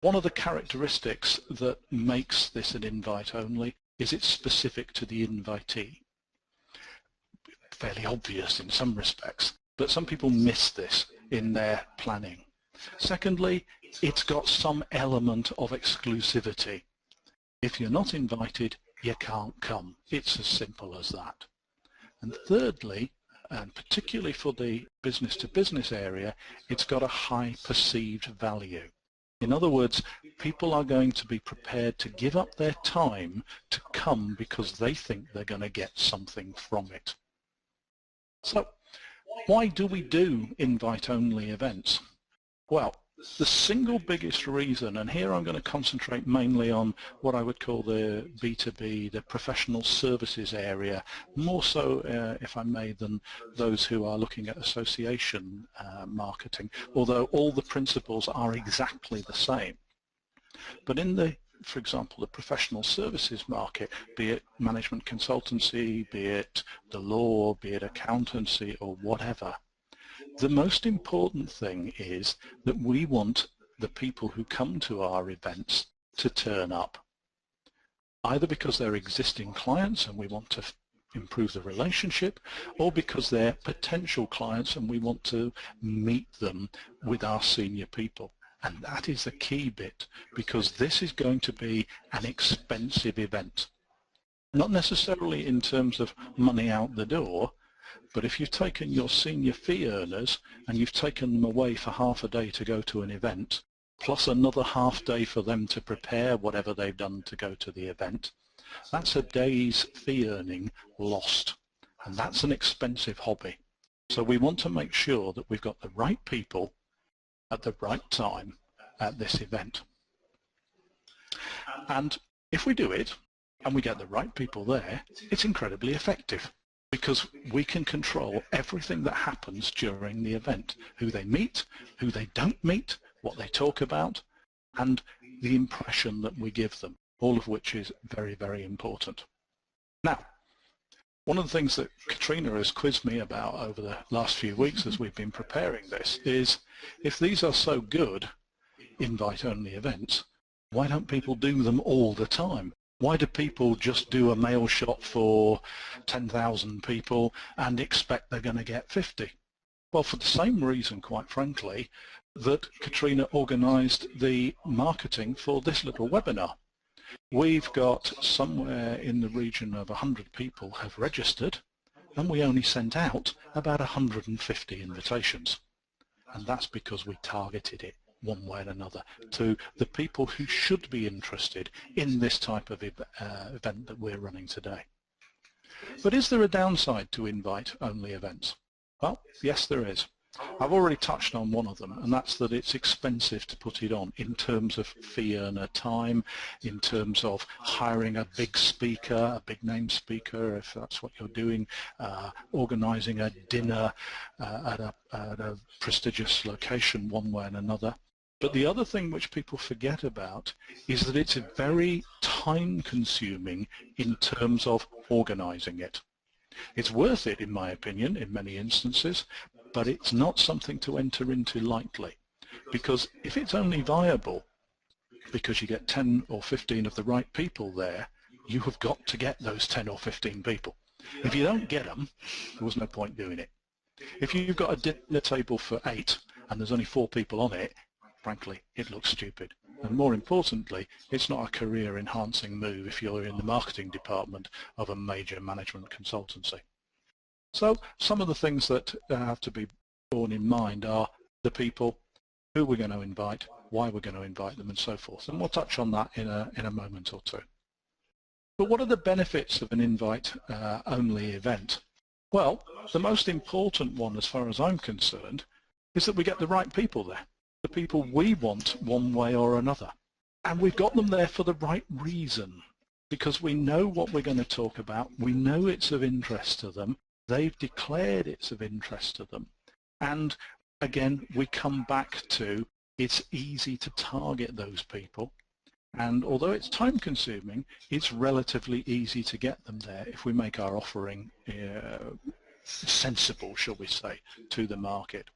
One of the characteristics that makes this an invite only is it's specific to the invitee. Fairly obvious in some respects, but some people miss this in their planning. Secondly, it's got some element of exclusivity. If you're not invited, you can't come. It's as simple as that. And thirdly, and particularly for the business-to-business area, it's got a high perceived value. In other words, people are going to be prepared to give up their time to come because they think they're going to get something from it. So, why do we do invite-only events? Well, the single biggest reason, and here I'm going to concentrate mainly on what I would call the B2B, the professional services area, more so, if I may, than those who are looking at association marketing, although all the principles are exactly the same. But in the, for example, the professional services market, be it management consultancy, be it the law, be it accountancy or whatever, the most important thing is that we want the people who come to our events to turn up, either because they're existing clients and we want to improve the relationship, or because they're potential clients and we want to meet them with our senior people. And that is the key bit, because this is going to be an expensive event. Not necessarily in terms of money out the door, but if you've taken your senior fee earners and you've taken them away for half a day to go to an event, plus another half day for them to prepare whatever they've done to go to the event, that's a day's fee earning lost. And that's an expensive hobby. So we want to make sure that we've got the right people at the right time at this event. And if we do it and we get the right people there, it's incredibly effective, because we can control everything that happens during the event, who they meet, who they don't meet, what they talk about, and the impression that we give them, all of which is very, very important. Now, one of the things that Katrina has quizzed me about over the last few weeks as we've been preparing this is, if these are so good invite-only events, why don't people do them all the time? Why do people just do a mail shot for 10,000 people and expect they're going to get 50? Well, for the same reason, quite frankly, that Katrina organised the marketing for this little webinar. We've got somewhere in the region of 100 people have registered, and we only sent out about 150 invitations. And that's because we targeted it one way or another to the people who should be interested in this type of event that we're running today. But is there a downside to invite-only events? Well, yes, there is. I've already touched on one of them, and that's that it's expensive to put it on in terms of fee earner time, in terms of hiring a big speaker, a big name speaker, if that's what you're doing, organising a dinner at a prestigious location one way and another. But the other thing which people forget about is that it's very time-consuming in terms of organising it. It's worth it, in my opinion, in many instances, but it's not something to enter into lightly, because if it's only viable because you get 10 or 15 of the right people there, you have got to get those 10 or 15 people. If you don't get them, there was no point doing it. If you've got a dinner table for 8 and there's only 4 people on it, frankly, it looks stupid. And more importantly, it's not a career-enhancing move if you're in the marketing department of a major management consultancy. So some of the things that have to be borne in mind are the people, who we're going to invite, why we're going to invite them, and so forth. And we'll touch on that in a moment or two. But what are the benefits of an invite-only event? Well, the most important one, as far as I'm concerned, is that we get the right people there, the people we want one way or another. And we've got them there for the right reason, because we know what we're going to talk about, we know it's of interest to them, they've declared it's of interest to them. And again, we come back to it's easy to target those people. And although it's time consuming, it's relatively easy to get them there if we make our offering sensible, shall we say, to the market.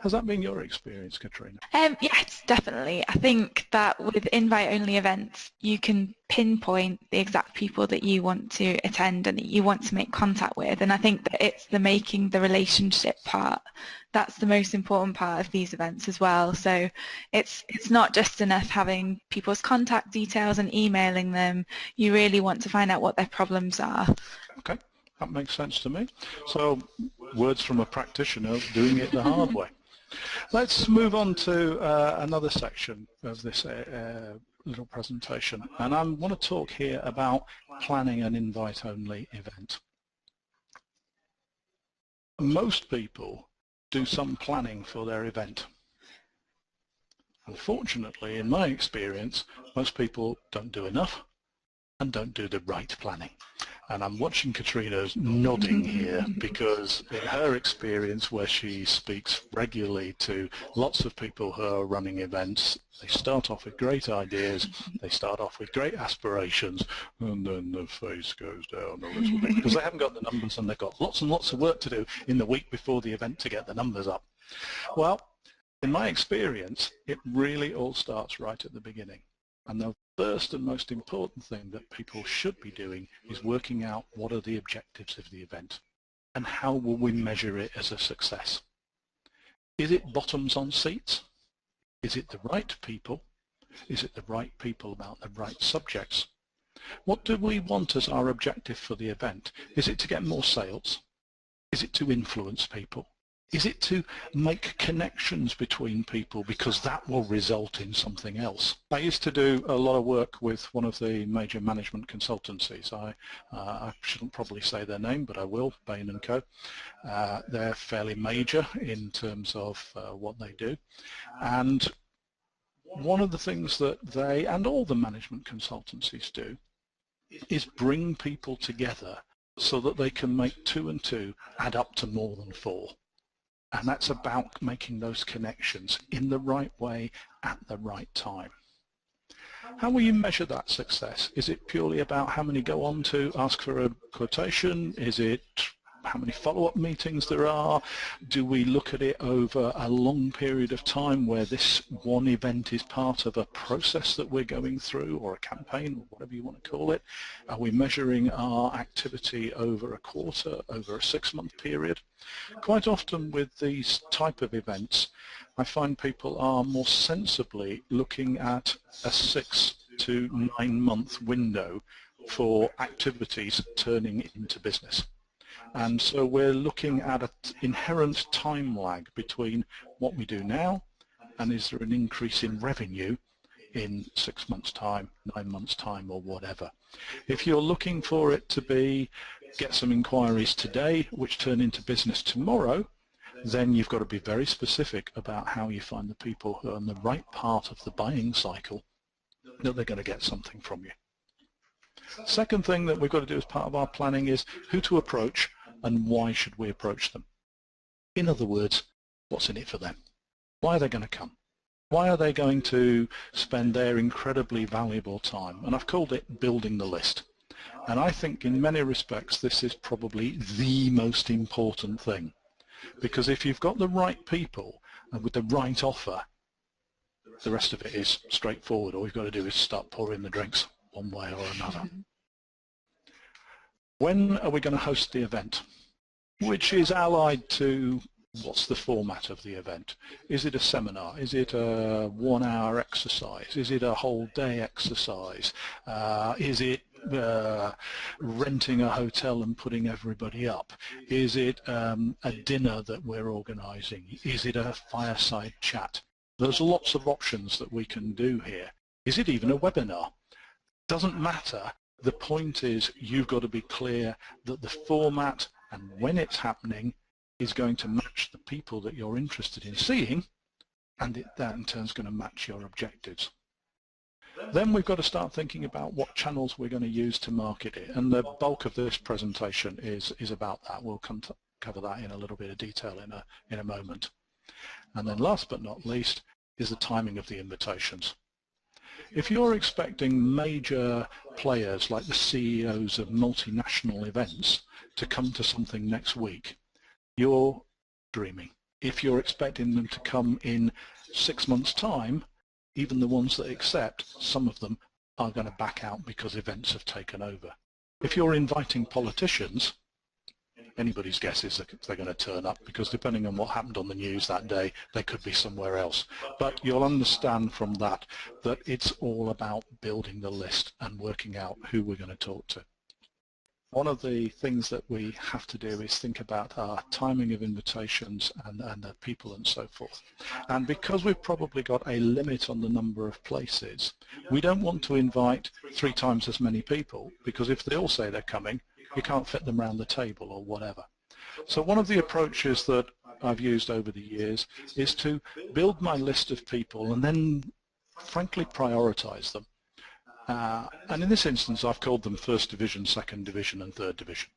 Has that been your experience, Katrina? Yes, definitely. I think that with invite-only events, you can pinpoint the exact people that you want to attend and that you want to make contact with. And I think that it's the making the relationship part. That's the most important part of these events as well. So it's not just enough having people's contact details and emailing them. You really want to find out what their problems are. Okay, that makes sense to me. So, words from a practitioner doing it the hard way. Let's move on to another section of this little presentation, and I want to talk here about planning an invite-only event. Most people do some planning for their event. Unfortunately, in my experience, most people don't do enough and don't do the right planning. And I'm watching Katrina's nodding here because in her experience, where she speaks regularly to lots of people who are running events, they start off with great ideas, they start off with great aspirations, and then the face goes down a little bit because they haven't got the numbers and they've got lots and lots of work to do in the week before the event to get the numbers up. Well, in my experience, it really all starts right at the beginning. And the first and most important thing that people should be doing is working out what are the objectives of the event and how will we measure it as a success. Is it bottoms on seats? Is it the right people? Is it the right people about the right subjects? What do we want as our objective for the event? Is it to get more sales? Is it to influence people? Is it to make connections between people because that will result in something else? I used to do a lot of work with one of the major management consultancies. I shouldn't probably say their name, but I will, Bain & Co. They're fairly major in terms of what they do. And one of the things that they and all the management consultancies do is bring people together so that they can make 2 and 2 add up to more than 4. And that's about making those connections in the right way at the right time. How will you measure that success? Is it purely about how many go on to ask for a quotation? Is it how many follow-up meetings there are? Do we look at it over a long period of time where this one event is part of a process that we're going through, or a campaign, or whatever you want to call it? Are we measuring our activity over a quarter, over a 6-month period? Quite often with these type of events, I find people are more sensibly looking at a 6 to 9 month window for activities turning into business. And so we're looking at an inherent time lag between what we do now and is there an increase in revenue in 6 months' time, 9 months' time, or whatever. If you're looking for it to be get some inquiries today which turn into business tomorrow, then you've got to be very specific about how you find the people who are in the right part of the buying cycle that they're going to get something from you. Second thing that we've got to do as part of our planning is who to approach and why should we approach them. In other words, what's in it for them? Why are they going to come? Why are they going to spend their incredibly valuable time? And I've called it building the list. And I think in many respects this is probably the most important thing. Because if you've got the right people and with the right offer, the rest of it is straightforward. All you've got to do is start pouring the drinks one way or another. When are we going to host the event? Which is allied to what's the format of the event? Is it a seminar? Is it a 1-hour exercise? Is it a whole day exercise? Is it renting a hotel and putting everybody up? Is it a dinner that we're organising? Is it a fireside chat? There's lots of options that we can do here. Is it even a webinar? Doesn't matter. The point is you've got to be clear that the format and when it's happening is going to match the people that you're interested in seeing, and that in turn is going to match your objectives. Then we've got to start thinking about what channels we're going to use to market it, and the bulk of this presentation is about that. We'll come to cover that in a little bit of detail in a moment. And then last but not least is the timing of the invitations. If you're expecting major players like the CEOs of multinational events to come to something next week, you're dreaming. If you're expecting them to come in 6 months' time, even the ones that accept, some of them are going to back out because events have taken over. If you're inviting politicians, anybody's guess is that they're going to turn up, because depending on what happened on the news that day, they could be somewhere else. But you'll understand from that that it's all about building the list and working out who we're going to talk to. One of the things that we have to do is think about our timing of invitations and the people and so forth. And because we've probably got a limit on the number of places, we don't want to invite 3 times as many people, because if they all say they're coming, you can't fit them around the table or whatever. So one of the approaches that I've used over the years is to build my list of people and then frankly prioritize them. And in this instance, I've called them First Division, Second Division, and Third Division.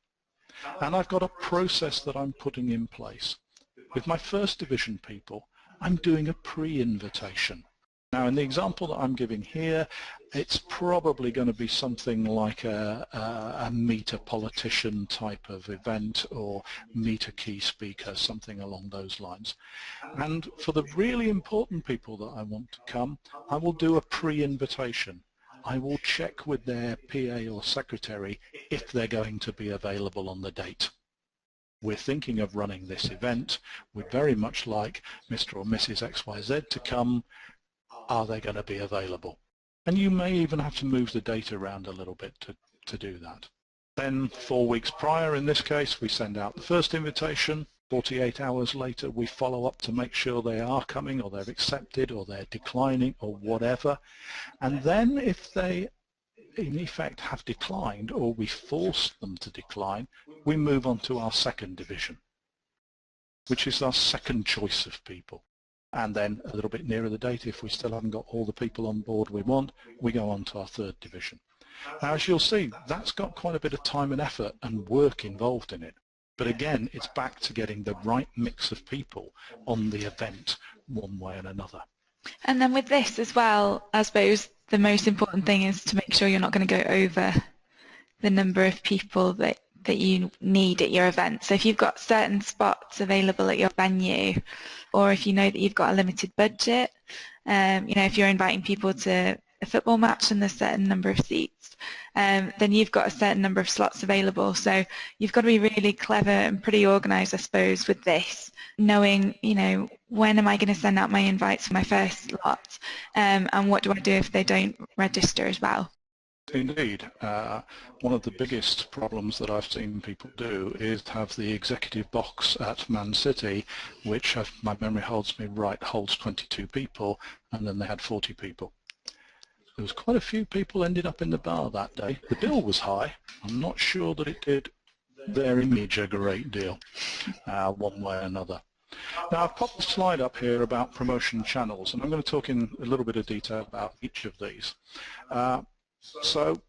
And I've got a process that I'm putting in place. With my First Division people, I'm doing a pre-invitation. Now, in the example that I'm giving here, it's probably going to be something like a meet a politician type of event, or meet a key speaker, something along those lines. And for the really important people that I want to come, I will do a pre-invitation. I will check with their PA or secretary if they're going to be available on the date. We're thinking of running this event. We'd very much like Mr. or Mrs. XYZ to come. Are they going to be available? And you may even have to move the date around a little bit to do that. Then 4 weeks prior, in this case, we send out the first invitation. 48 hours later, we follow up to make sure they are coming, or they're accepted, or they're declining, or whatever. And then if they, in effect, have declined, or we force them to decline, we move on to our second division, which is our second choice of people. And then a little bit nearer the date, if we still haven't got all the people on board we want, we go on to our third division. Now, as you'll see, that's got quite a bit of time and effort and work involved in it. But again, it's back to getting the right mix of people on the event one way and another. And then with this as well, I suppose the most important thing is to make sure you're not going to go over the number of people that you need at your event. So if you've got certain spots available at your venue, or if you know that you've got a limited budget, if you're inviting people to a football match and there's a certain number of seats, then you've got a certain number of slots available. So you've got to be really clever and pretty organised, I suppose, with this, knowing, when am I going to send out my invites for my first lot, and what do I do if they don't register as well? Indeed. One of the biggest problems that I've seen people do is have the executive box at Man City, which, if my memory holds me right, holds 22 people, and then they had 40 people. There was quite a few people ended up in the bar that day. The bill was high. I'm not sure that it did their image a great deal, one way or another. Now, I've popped a slide up here about promotion channels, and I'm going to talk in a little bit of detail about each of these. So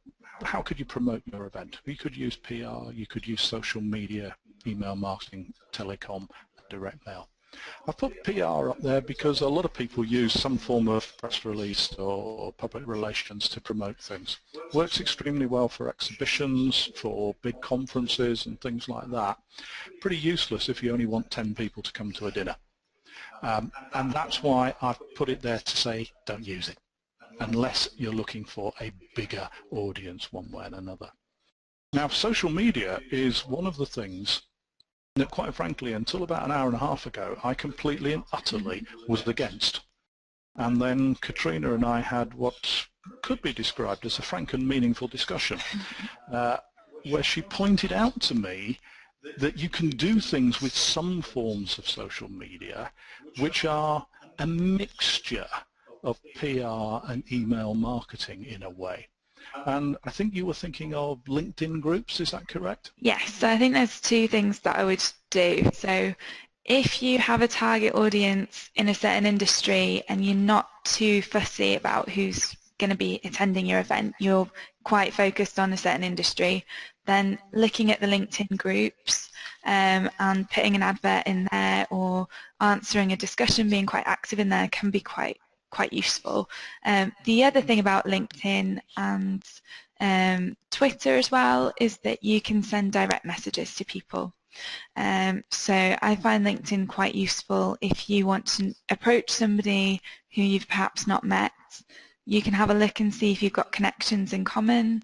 how could you promote your event? You could use PR, you could use social media, email marketing, telecom, direct mail. I've put PR up there because a lot of people use some form of press release or public relations to promote things. Works extremely well for exhibitions, for big conferences and things like that. Pretty useless if you only want 10 people to come to a dinner. And that's why I've put it there to say don't use it, unless you're looking for a bigger audience one way and another. Now, social media is one of the things that, quite frankly, until about an hour and a half ago, I completely and utterly was against. And then Katrina and I had what could be described as a frank and meaningful discussion, where she pointed out to me that you can do things with some forms of social media which are a mixture of PR and email marketing in a way. And I think you were thinking of LinkedIn groups, is that correct? Yes, so I think there's two things that I would do. So if you have a target audience in a certain industry and you're not too fussy about who's going to be attending your event, you're quite focused on a certain industry, then looking at the LinkedIn groups and putting an advert in there or answering a discussion, being quite active in there can be quite useful. The other thing about LinkedIn and Twitter as well is that you can send direct messages to people. So I find LinkedIn quite useful if you want to approach somebody who you've perhaps not met. You can have a look and see if you've got connections in common.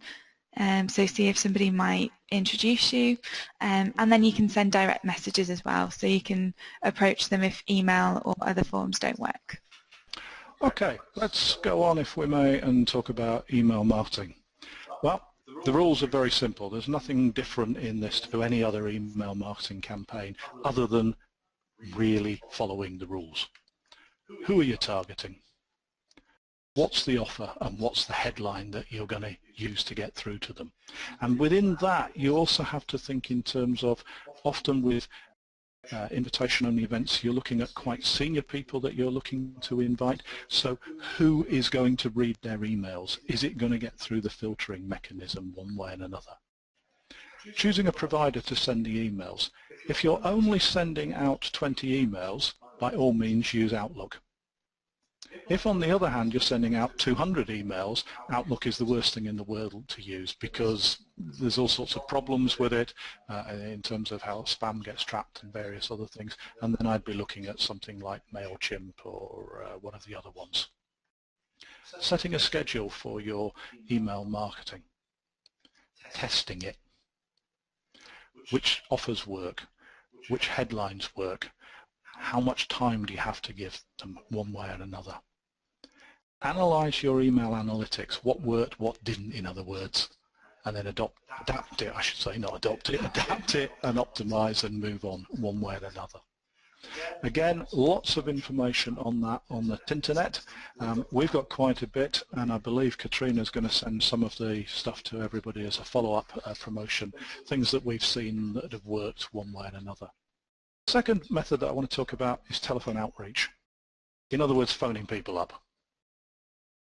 So see if somebody might introduce you, and then you can send direct messages as well, so you can approach them if email or other forms don't work. Okay, let's go on, if we may, and talk about email marketing. Well, the rules are very simple. There's nothing different in this to any other email marketing campaign other than really following the rules. Who are you targeting? What's the offer and what's the headline that you're going to use to get through to them? And within that, you also have to think in terms of, often with invitation-only events, you're looking at quite senior people that you're looking to invite. So who is going to read their emails? Is it going to get through the filtering mechanism one way and another? Choosing a provider to send the emails. If you're only sending out 20 emails, by all means use Outlook. If, on the other hand, you're sending out 200 emails, Outlook is the worst thing in the world to use because there's all sorts of problems with it in terms of how spam gets trapped and various other things, and then I'd be looking at something like MailChimp or one of the other ones. Setting a schedule for your email marketing. Testing it. Which offers work? Which headlines work? How much time do you have to give them one way or another? Analyze your email analytics. What worked, what didn't, in other words, and then adapt it, I should say, not adopt it, adapt it and optimize and move on one way or another. Again, lots of information on that on the internet. We've got quite a bit, and I believe Katrina's going to send some of the stuff to everybody as a follow-up promotion, things that we've seen that have worked one way or another. The second method that I want to talk about is telephone outreach. In other words, phoning people up.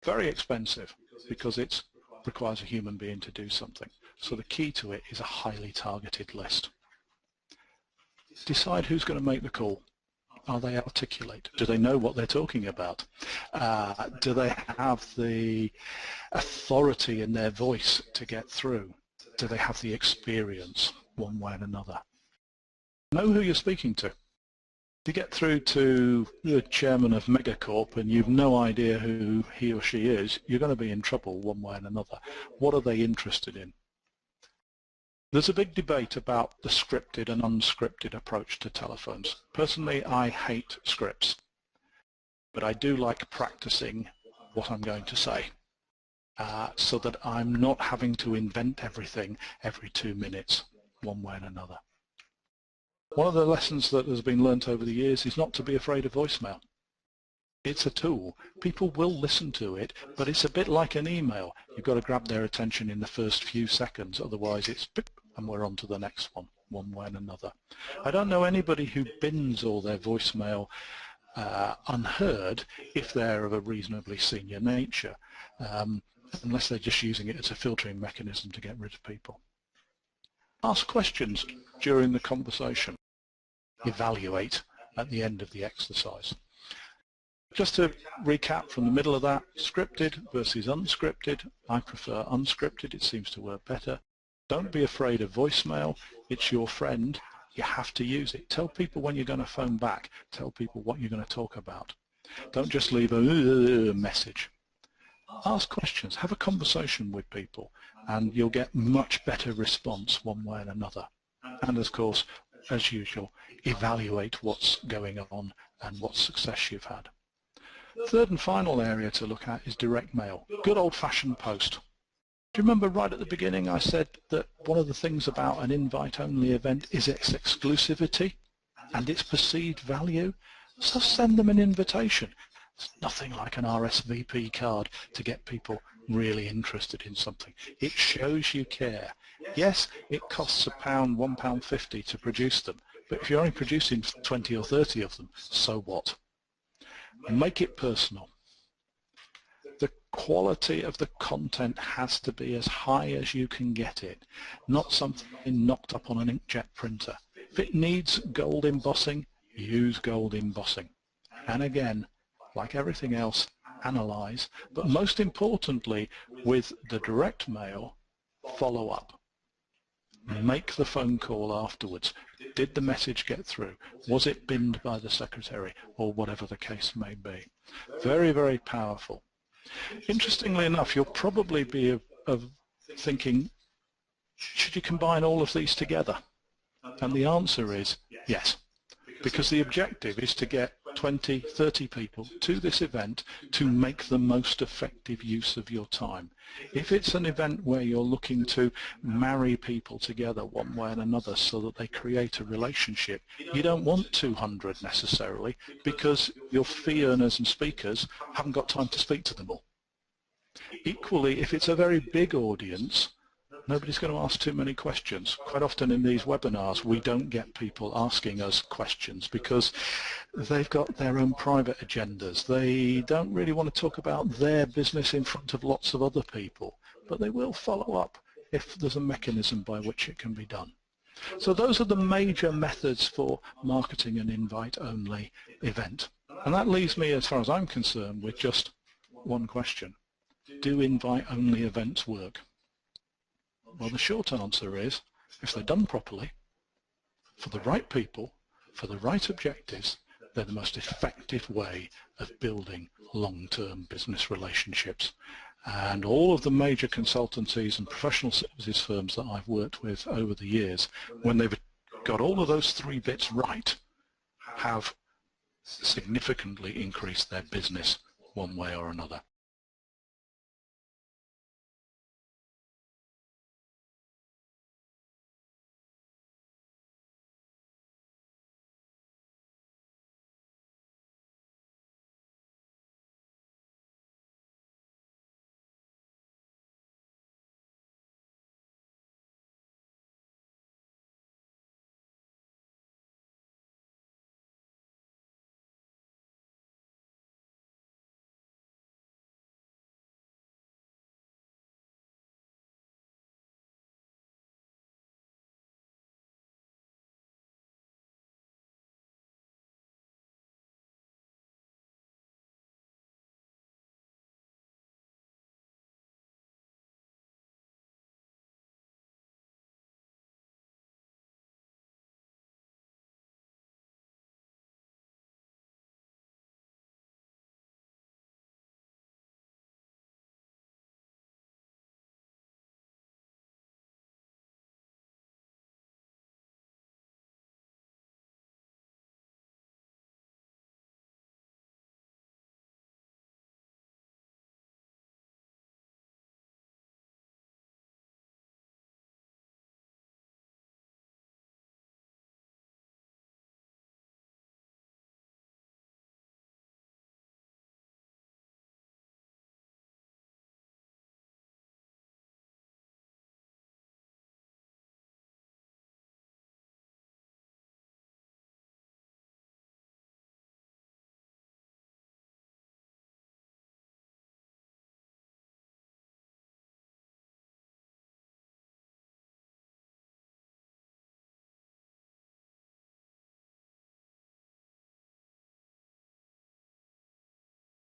Very expensive because it requires a human being to do something. So the key to it is a highly targeted list. Decide who's going to make the call. Are they articulate? Do they know what they're talking about? Do they have the authority in their voice to get through? Do they have the experience one way and another? Know who you're speaking to. If you get through to the chairman of Megacorp and you've no idea who he or she is, you're going to be in trouble one way and another. What are they interested in? There's a big debate about the scripted and unscripted approach to telephones. Personally, I hate scripts, but I do like practicing what I'm going to say so that I'm not having to invent everything every 2 minutes one way and another. One of the lessons that has been learnt over the years is not to be afraid of voicemail. It's a tool. People will listen to it, but it's a bit like an email. You've got to grab their attention in the first few seconds, otherwise it's pip, and we're on to the next one way and another. I don't know anybody who bins all their voicemail unheard if they're of a reasonably senior nature, unless they're just using it as a filtering mechanism to get rid of people. Ask questions during the conversation. Evaluate at the end of the exercise. Just to recap from the middle of that, scripted versus unscripted. I prefer unscripted, it seems to work better. Don't be afraid of voicemail, it's your friend, you have to use it. Tell people when you're going to phone back, tell people what you're going to talk about. Don't just leave a message. Ask questions, have a conversation with people, and you'll get much better response one way and another. And of course, as usual, evaluate what's going on and what success you've had. Third and final area to look at is direct mail. Good old-fashioned post. Do you remember right at the beginning I said that one of the things about an invite-only event is its exclusivity and its perceived value? So send them an invitation. It's nothing like an RSVP card to get people really interested in something. It shows you care. Yes, it costs £1, £1.50 to produce them, but if you're only producing 20 or 30 of them, so what? Make it personal. The quality of the content has to be as high as you can get it, not something knocked up on an inkjet printer. If it needs gold embossing, use gold embossing. And again, like everything else, analyze, but most importantly, with the direct mail, follow up. Make the phone call afterwards. Did the message get through? Was it binned by the secretary, or whatever the case may be? Very, very powerful. Interestingly enough, you'll probably be thinking, should you combine all of these together? And the answer is yes, because the objective is to get 20, 30 people to this event to make the most effective use of your time. If it's an event where you're looking to marry people together one way and another so that they create a relationship, you don't want 200 necessarily, because your fee earners and speakers haven't got time to speak to them all. Equally, if it's a very big audience, nobody's going to ask too many questions. Quite often in these webinars we don't get people asking us questions because they've got their own private agendas. They don't really want to talk about their business in front of lots of other people, but they will follow up if there's a mechanism by which it can be done. So those are the major methods for marketing an invite-only event. And that leaves me, as far as I'm concerned, with just one question. Do invite-only events work? Well, the short answer is, if they're done properly, for the right people, for the right objectives, they're the most effective way of building long-term business relationships. And all of the major consultancies and professional services firms that I've worked with over the years, when they've got all of those three bits right, have significantly increased their business one way or another.